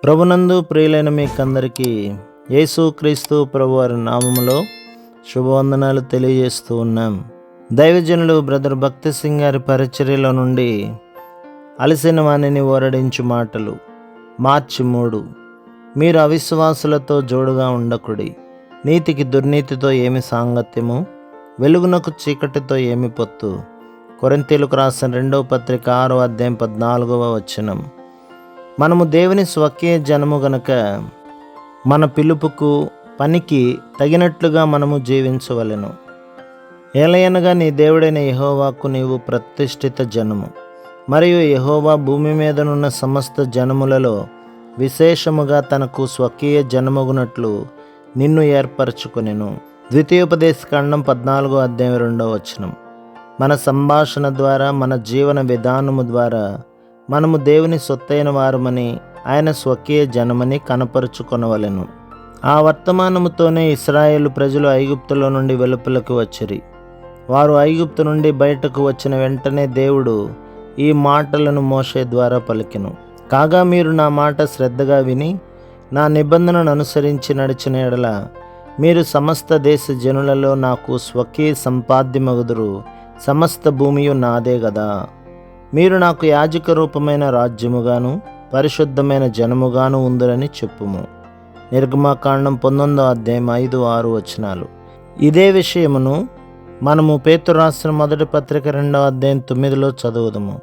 ప్రభునందు ప్రియులైన మీకందరికీ యేసుక్రీస్తు ప్రభువారి నామములో శుభవందనాలు తెలియజేస్తూ ఉన్నాం. దైవజనులు బ్రదర్ భక్తి సింగ్ గారి పరిచర్యలో నుండి అలసిన వాణిని ఓరడించు మాటలు. మార్చి 3. మీరు అవిశ్వాసులతో జోడుగా ఉండకుడి. నీతికి దుర్నీతితో ఏమి సాంగత్యము, వెలుగునకు చీకటితో ఏమి పొత్తు. కొరింథీయులకు రాసిన 2వ పత్రిక 6వ అధ్యాయం 14వ వచనం. మనము దేవుని స్వకీయ జనము గనుక మన పిలుపుకు పనికి తగినట్లుగా మనము జీవించవలెను. ఏలయనగా నీ దేవుడైన యెహోవాకు నీవు ప్రతిష్ఠిత జనము, మరియు యెహోవా భూమి మీదనున్న సమస్త జనములలో విశేషముగా తనకు స్వకీయ జనమగునట్లు నిన్ను ఏర్పరచుకొనెను. ద్వితీయోపదేశకాండం 14వ అధ్యాయం 2వ వచనం. మన సంభాషణ ద్వారా, మన జీవన విధానము ద్వారా మనము దేవుని సొత్తైన వారమని, ఆయన స్వకీయ జనమని కనపరుచుకొనవలెను. ఆ వర్తమానముతోనే ఇశ్రాయేలు ప్రజలు ఐగుప్తులో నుండి వెలుపలకు వచ్చిరి. వారు ఐగుప్తు నుండి బయటకు వచ్చిన వెంటనే దేవుడు ఈ మాటలను మోషే ద్వారా పలికెను. కాగా మీరు నా మాట శ్రద్ధగా విని నా నిబంధనను అనుసరించి నడిచిన ఎడల మీరు సమస్త దేశ జనులలో నాకు స్వకీయ సంపాద్యమగుదురు. సమస్త భూమియు నాదే గదా. మీరు నాకు యాజక రూపమైన రాజ్యముగాను పరిశుద్ధమైన జనముగాను ఉందిరని చెప్పుము. నిర్గమకాండం 19వ అధ్యాయం 5, 6 వచనాలు. ఇదే విషయమును మనము పేతురు రాసిన మొదటి పత్రిక 2వ అధ్యాయం 9లో చదువుదము.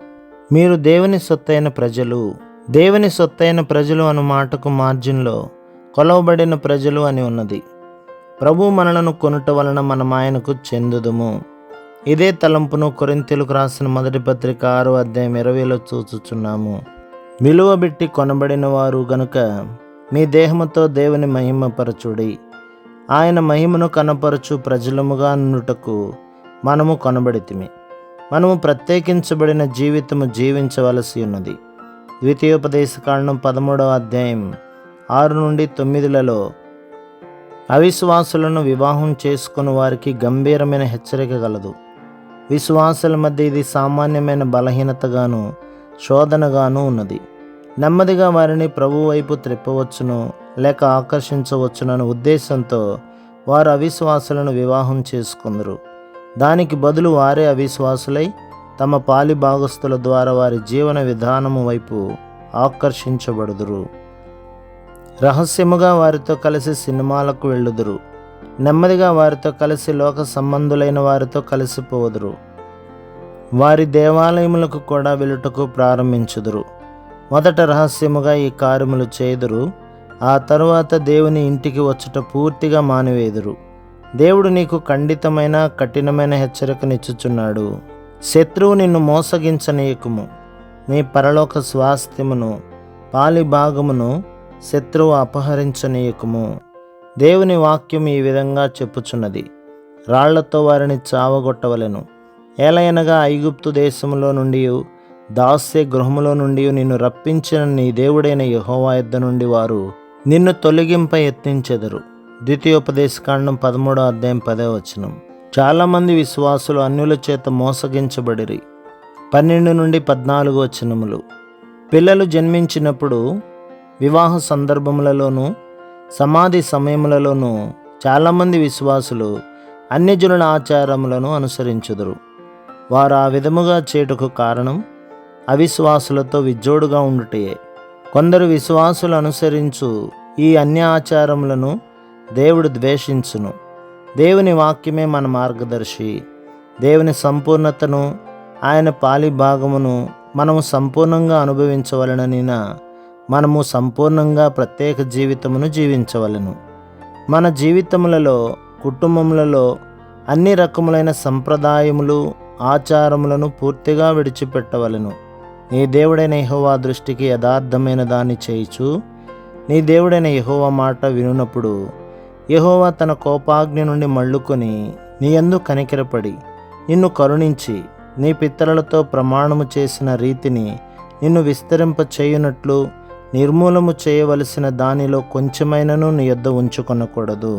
మీరు దేవుని సొత్తైన ప్రజలు. దేవుని సొత్తైన ప్రజలు అను మాటకు మార్జిన్లో కొలవబడిన ప్రజలు అని ఉన్నది. ప్రభు మనలను కొనుట వలన మనం ఆయనకు చెందుదుము. ఇదే తలంపును కొరింథీయులకు రాసిన మొదటి పత్రిక 6వ అధ్యాయం 20లో చూచుచున్నాము. విలువ పెట్టి కొనబడిన వారు గనుక మీ దేహముతో దేవుని మహిమపరచుడి. ఆయన మహిమను కనపరచు ప్రజలముగా నుండుటకు మనము కొనబడితిమి. మనము ప్రత్యేకించబడిన జీవితము జీవించవలసి ఉన్నది. ద్వితీయోపదేశకాండం 13వ అధ్యాయం 6 నుండి 9లలో అవిశ్వాసులను వివాహం చేసుకుని వారికి గంభీరమైన హెచ్చరిక గలదు. విశ్వాసుల మధ్య ఇది సామాన్యమైన బలహీనతగాను శోధనగాను ఉన్నది. నెమ్మదిగా వారిని ప్రభు వైపు త్రిప్పవచ్చును, లేక ఆకర్షించవచ్చునన్న ఉద్దేశంతో వారు అవిశ్వాసులను వివాహం చేసుకుందరు. దానికి బదులు వారే అవిశ్వాసులై తమ పాలి భాగస్థుల ద్వారా వారి జీవన విధానము వైపు ఆకర్షించబడుదురు. రహస్యముగా వారితో కలిసి సినిమాలకు వెళ్ళుదురు. నెమ్మదిగా వారితో కలిసి లోక సంబంధులైన వారితో కలిసిపోదురు. వారి దేవాలయములకు కూడా వెళ్ళుటకు ప్రారంభించుదురు. మొదట రహస్యముగా ఈ కార్యములు చేయుదురు, ఆ తరువాత దేవుని ఇంటికి వచ్చుట పూర్తిగా మానివేదురు. దేవుడు నీకు ఖండితమైన కఠినమైన హెచ్చరికనిచ్చుచున్నాడు. శత్రువు నిన్ను మోసగించనీయకుము. నీ పరలోక స్వాస్థ్యమును పాలి భాగమును శత్రువు అపహరించనీయకుము. దేవుని వాక్యం ఈ విధంగా చెప్పుచున్నది, రాళ్లతో వారిని చావగొట్టవలెను. ఏలయనగా ఐగుప్తు దేశములో నుండి, దాస్య గృహములో నుండి నిన్ను రప్పించిన నీ దేవుడైన యెహోవా యొద్ద నుండి వారు నిన్ను తొలగింప యత్నించెదరు. ద్వితీయోపదేశకాండం 13వ అధ్యాయం 10వ వచనం. చాలామంది విశ్వాసులు అన్యుల చేత మోసగించబడిరి. 12 నుండి 14 వచనములు. పిల్లలు జన్మించినప్పుడు, వివాహ సందర్భములలోనూ, సమాధి సమయములలోనూ చాలామంది విశ్వాసులు అన్యజనుల ఆచారములను అనుసరించుదురు. వారు ఆ విధముగా చేయుటకు కారణం అవిశ్వాసులతో విజ్జోడుగా ఉండుటయే. కొందరు విశ్వాసులు అనుసరించు ఈ అన్య ఆచారములను దేవుడు ద్వేషించును. దేవుని వాక్యమే మన మార్గదర్శి. దేవుని సంపూర్ణతను, ఆయన పాలి భాగమును మనము సంపూర్ణంగా అనుభవించవలననినా మనము సంపూర్ణంగా ప్రత్యేక జీవితమును జీవించవలెను. మన జీవితములలో, కుటుంబములలో అన్ని రకములైన సంప్రదాయములు, ఆచారములను పూర్తిగా విడిచిపెట్టవలెను. నీ దేవుడైన యెహోవా దృష్టికి యథార్థమైన దాన్ని చేయుచు, నీ దేవుడైన యెహోవా మాట వినునప్పుడు యెహోవా తన కోపాగ్ని నుండి మళ్ళుకొని నీ యందు కనికరపడి నిన్ను కరుణించి నీ పితరులతో ప్రమాణము చేసిన రీతిని నిన్ను విస్తరింప చేయునట్లు నిర్మూలము చేయవలసిన దానిలో కొంచెమైనను నీ యొద్ద ఉంచుకొనకూడదు.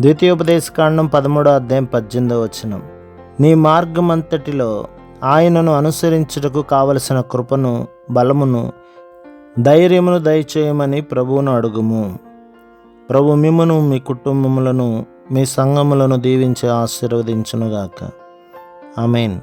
ద్వితీయోపదేశకాండం 13వ అధ్యాయం 18వ వచనం. నీ మార్గమంతటిలో ఆయనను అనుసరించుటకు కావలసిన కృపను, బలమును ధైర్యమును దయచేయమని ప్రభువును అడుగుము. ప్రభు మిమ్మును, మీ కుటుంబములను, మీ సంఘములను దీవించి ఆశీర్వదించునుగాక. ఆమేన్.